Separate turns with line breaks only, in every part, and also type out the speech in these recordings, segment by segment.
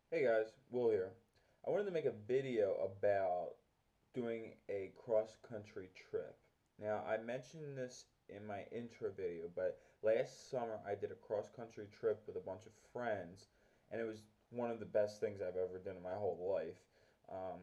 Hey guys, Will here. I wanted to make a video about doing a cross-country trip. Now, I mentioned this in my intro video, but last summer I did a cross-country trip with a bunch of friends, and it was one of the best things I've ever done in my whole life. Um,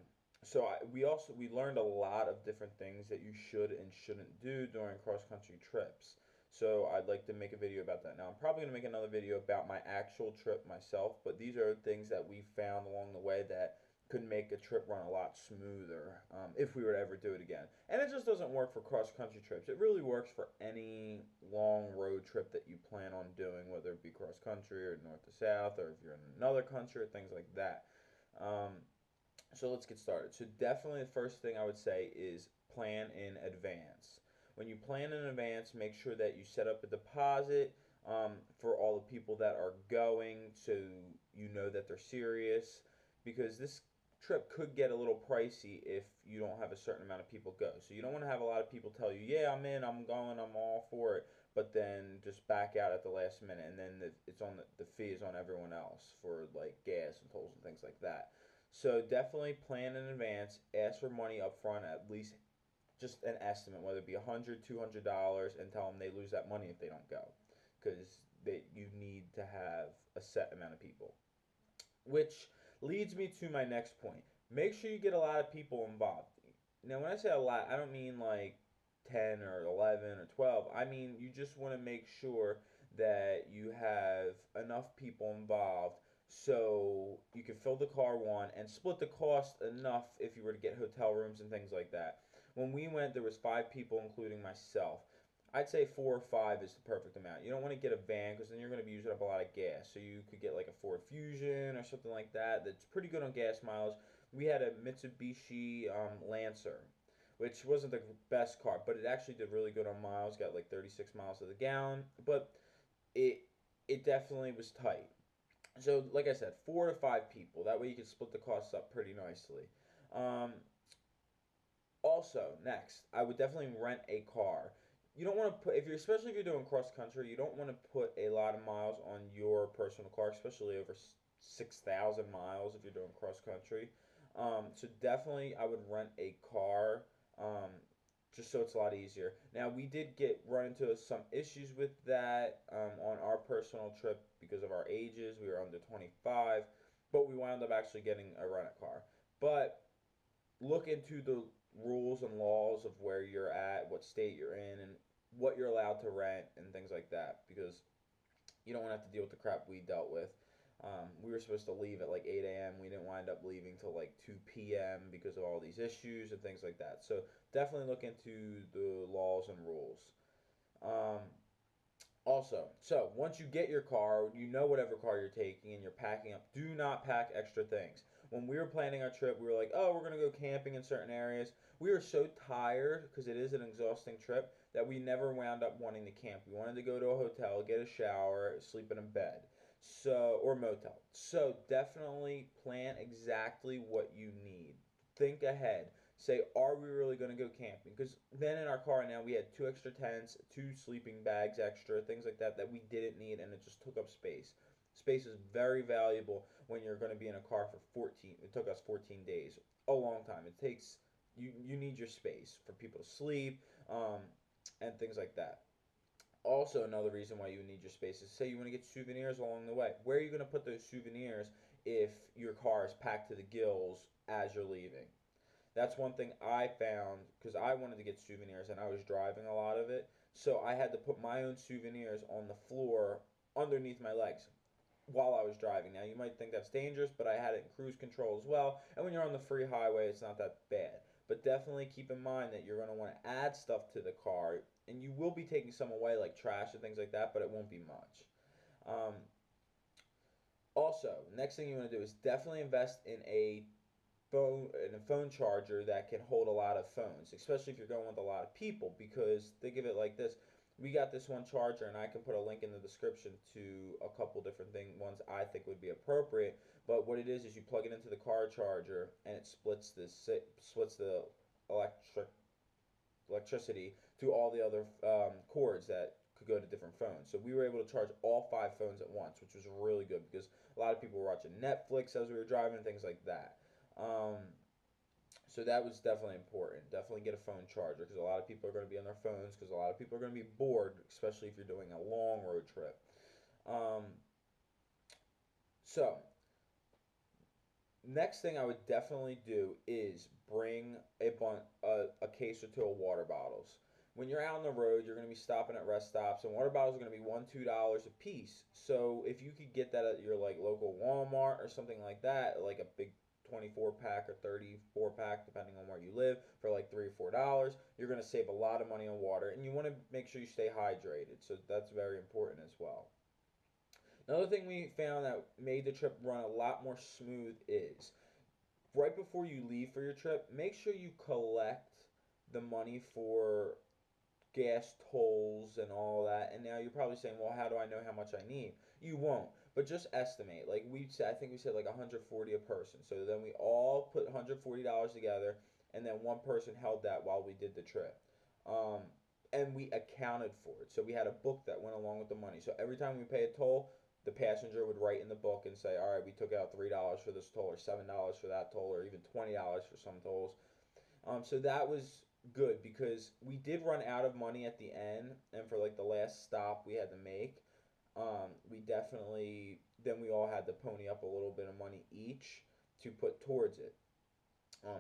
we learned a lot of different things that you should and shouldn't do during cross-country trips. So I'd like to make a video about that. Now I'm probably going to make another video about my actual trip myself, but these are things that we found along the way that could make a trip run a lot smoother if we were to ever do it again. And it just doesn't work for cross-country trips. It really works for any long road trip that you plan on doing, whether it be cross-country or north to south, or if you're in another country or things like that. Um, so let's get started. So definitely the first thing I would say is plan in advance. When you plan in advance, make sure that you set up a deposit for all the people that are going, so you know that they're serious. Because this trip could get a little pricey if you don't have a certain amount of people go. So you don't want to have a lot of people tell you, "Yeah, I'm in, I'm going, I'm all for it," but then just back out at the last minute, and then the fee is on everyone else for like gas and tolls and things like that. So definitely plan in advance. Ask for money up front, at least just an estimate, whether it be $100, $200, and tell them they lose that money if they don't go, because you need to have a set amount of people. Which leads me to my next point. Make sure you get a lot of people involved. Now, when I say a lot, I don't mean like 10 or 11 or 12. I mean, you just want to make sure that you have enough people involved so you can fill the car one and split the cost enough if you were to get hotel rooms and things like that. When we went, there was 5 people, including myself. I'd say 4 or 5 is the perfect amount. You don't want to get a van because then you're going to be using up a lot of gas. So you could get like a Ford Fusion or something like that that's pretty good on gas miles. We had a Mitsubishi Lancer, which wasn't the best car, but it actually did really good on miles. Got like 36 miles to the gallon, but it it definitely was tight. So like I said, 4 to 5 people. That way you can split the costs up pretty nicely. Um, Also, next, I would definitely rent a car. You don't want to put, if you're, especially if you're doing cross country, you don't want to put a lot of miles on your personal car, especially over 6,000 miles if you're doing cross country. So definitely, I would rent a car, just so it's a lot easier. Now, we did run into some issues with that on our personal trip because of our ages. We were under 25, but we wound up actually getting a rent a car. But look into the rules and laws of where you're at, what state you're in, and what you're allowed to rent and things like that, because you don't want to have to deal with the crap we dealt with. We were supposed to leave at like 8 a.m. We didn't wind up leaving till like 2 p.m. because of all these issues and things like that. So definitely look into the laws and rules. Um, Also, so once you get your car, you know whatever car you're taking and you're packing up, do not pack extra things. When we were planning our trip, we were like, oh, we're going to go camping in certain areas. We were so tired because it is an exhausting trip that we never wound up wanting to camp. We wanted to go to a hotel, get a shower, sleep in a bed. So, or motel. So definitely plan exactly what you need. Think ahead. Say, are we really going to go camping? Because then in our car now we had 2 extra tents, 2 sleeping bags extra, things like that that we didn't need, and it just took up space. Space is very valuable when you're going to be in a car for 14. It took us 14 days, a long time. It takes you need your space for people to sleep, and things like that. Also, another reason why you need your space is say you want to get souvenirs along the way. Where are you going to put those souvenirs if your car is packed to the gills as you're leaving? That's one thing I found because I wanted to get souvenirs and I was driving a lot of it. So I had to put my own souvenirs on the floor underneath my legs while I was driving. Now, you might think that's dangerous, but I had it in cruise control as well. And when you're on the free highway, it's not that bad. But definitely keep in mind that you're going to want to add stuff to the car, and you will be taking some away, like trash and things like that, but it won't be much. Um, Also, next thing you want to do is definitely invest in a phone charger that can hold a lot of phones, especially if you're going with a lot of people, because think of it like this. We got this one charger, and I can put a link in the description to a couple different ones I think would be appropriate. But what it is you plug it into the car charger, and it splits the electricity to all the other cords that could go to different phones. So we were able to charge all 5 phones at once, which was really good because a lot of people were watching Netflix as we were driving, things like that. So that was definitely important. Definitely get a phone charger because a lot of people are going to be on their phones because a lot of people are going to be bored, especially if you're doing a long road trip. Um, so next thing I would definitely do is bring a case or two of water bottles. When you're out on the road, you're going to be stopping at rest stops, and water bottles are going to be $1, $2 a piece. So if you could get that at your like local Walmart or something like that, like a big 24 pack or 34 pack, depending on where you live, for like $3 or $4, you're going to save a lot of money on water, and you want to make sure you stay hydrated. So that's very important as well. Another thing we found that made the trip run a lot more smooth is right before you leave for your trip, make sure you collect the money for gas tolls and all that. And now you're probably saying, well, how do I know how much I need? You won't, but just estimate. Like we said, I think we said like 140 a person. So then we all put $140 together, and then one person held that while we did the trip. Um, and we accounted for it. So we had a book that went along with the money. So every time we pay a toll, the passenger would write in the book and say, all right, we took out $3 for this toll, or $7 for that toll, or even $20 for some tolls. So that was good because we did run out of money at the end, and for like the last stop we had to make, we definitely then we all had to pony up a little bit of money each to put towards it,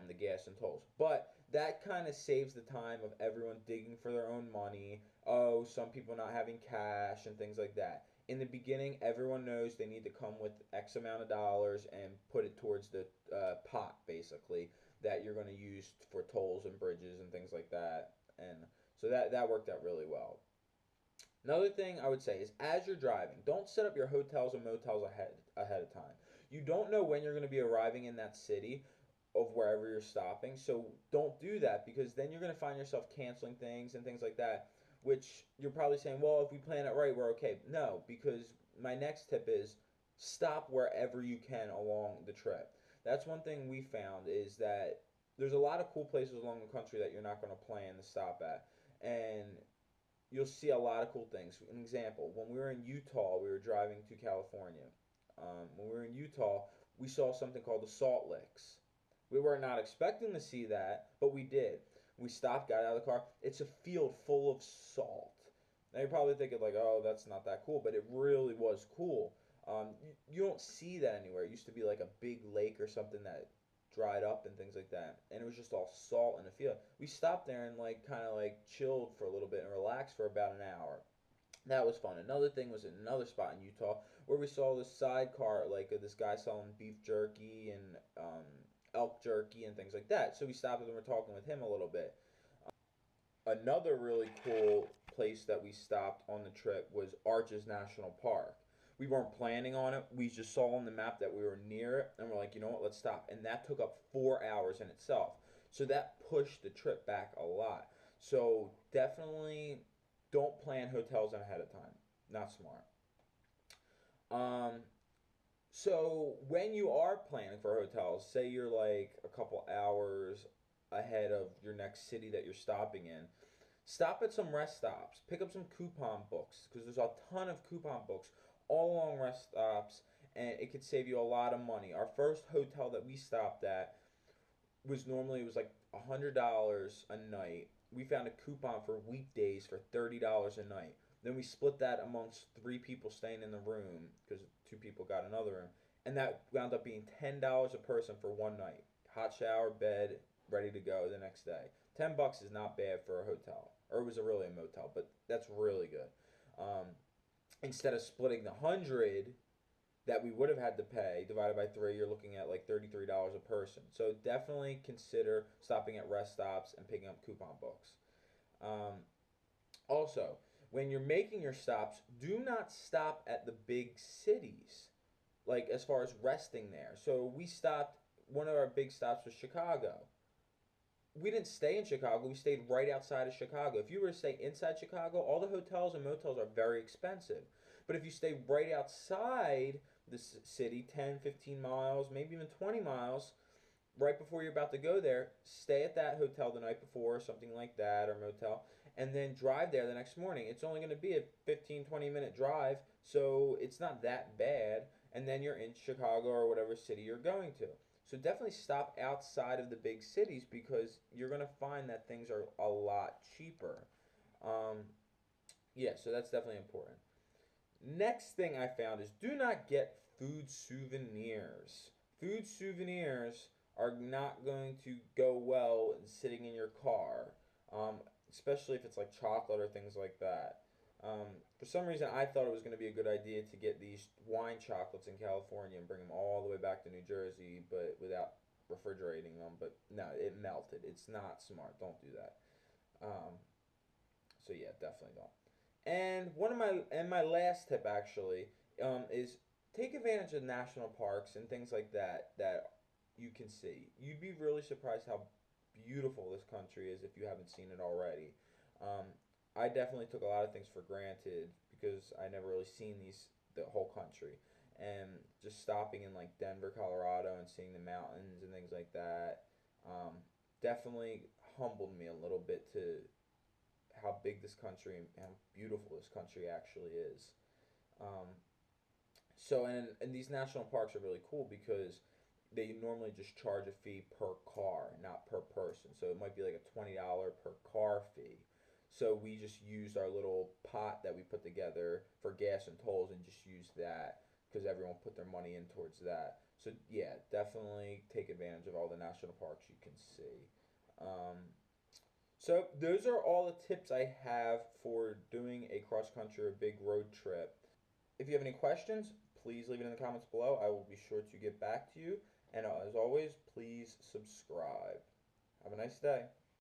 the gas and tolls. But that kind of saves the time of everyone digging for their own money. Oh, some people not having cash and things like that. In the beginning, everyone knows they need to come with X amount of dollars and put it towards the pot, basically, that you're going to use for tolls and bridges and things like that. And so that worked out really well. Another thing I would say is as you're driving, don't set up your hotels and motels ahead of time. You don't know when you're going to be arriving in that city of wherever you're stopping. So don't do that because then you're going to find yourself canceling things and things like that, which you're probably saying, well, if we plan it right, we're okay. No, because my next tip is stop wherever you can along the trip. That's one thing we found is that there's a lot of cool places along the country that you're not going to plan to stop at. And you'll see a lot of cool things. An example, when we were in Utah, we were driving to California. When we were in Utah, we saw something called the Salt Licks. We were not expecting to see that, but we did. We stopped, got out of the car. It's a field full of salt. Now you're probably thinking like, oh, that's not that cool, but it really was cool. You don't see that anywhere. It used to be like a big lake or something that dried up and things like that, and it was just all salt in the field. We stopped there and like kind of like chilled for a little bit and relaxed for about an hour. That was fun. Another thing was another spot in Utah where we saw this sidecar, like this guy selling beef jerky and elk jerky and things like that. So we stopped and we're talking with him a little bit. Another really cool place that we stopped on the trip was Arches National Park. We weren't planning on it. We just saw on the map that we were near it, and we're like, you know what, let's stop. And that took up 4 hours in itself. So that pushed the trip back a lot. So definitely don't plan hotels ahead of time. Not smart. Um, so when you are planning for hotels, say you're like a couple hours ahead of your next city that you're stopping in, stop at some rest stops. Pick up some coupon books because there's a ton of coupon books all along rest stops, and it could save you a lot of money. Our first hotel that we stopped at was normally it was like $100 a night. We found a coupon for weekdays for $30 a night. Then we split that amongst 3 people staying in the room because 2 people got another room, and that wound up being $10 a person for one night. Hot shower, bed, ready to go the next day. $10 is not bad for a hotel, or it was really a motel, but that's really good. Instead of splitting the 100 that we would have had to pay divided by 3, you're looking at like $33 a person. So definitely consider stopping at rest stops and picking up coupon books. Also, when you're making your stops, do not stop at the big cities, like as far as resting there. So we stopped, one of our big stops was Chicago. We didn't stay in Chicago. We stayed right outside of Chicago. If you were to stay inside Chicago, all the hotels and motels are very expensive. But if you stay right outside the city, 10, 15 miles, maybe even 20 miles, right before you're about to go there, stay at that hotel the night before, something like that, or motel, and then drive there the next morning. It's only going to be a 15-20 minute drive, so it's not that bad. And then you're in Chicago or whatever city you're going to. So definitely stop outside of the big cities because you're going to find that things are a lot cheaper. Um, yeah, so that's definitely important. Next thing I found is do not get food souvenirs. Food souvenirs are not going to go well sitting in your car, um, especially if it's like chocolate or things like that. For some reason, I thought it was going to be a good idea to get these wine chocolates in California and bring them all the way back to New Jersey, but without refrigerating them. But no, it melted. It's not smart. Don't do that. Um, so yeah, definitely don't. And my last tip actually is take advantage of national parks and things like that you can see. You'd be really surprised how beautiful this country is if you haven't seen it already. Um, I definitely took a lot of things for granted because I never really seen the whole country. And just stopping in like Denver, Colorado, and seeing the mountains and things like that definitely humbled me a little bit to how big this country and how beautiful this country actually is. Um, and these national parks are really cool because they normally just charge a fee per car, not per person. So it might be like a $20 per car fee. So we just used our little pot that we put together for gas and tolls and just used that because everyone put their money in towards that. So yeah, definitely take advantage of all the national parks you can see. Um, so those are all the tips I have for doing a cross country or big road trip. If you have any questions, please leave it in the comments below. I will be sure to get back to you. And as always, please subscribe. Have a nice day.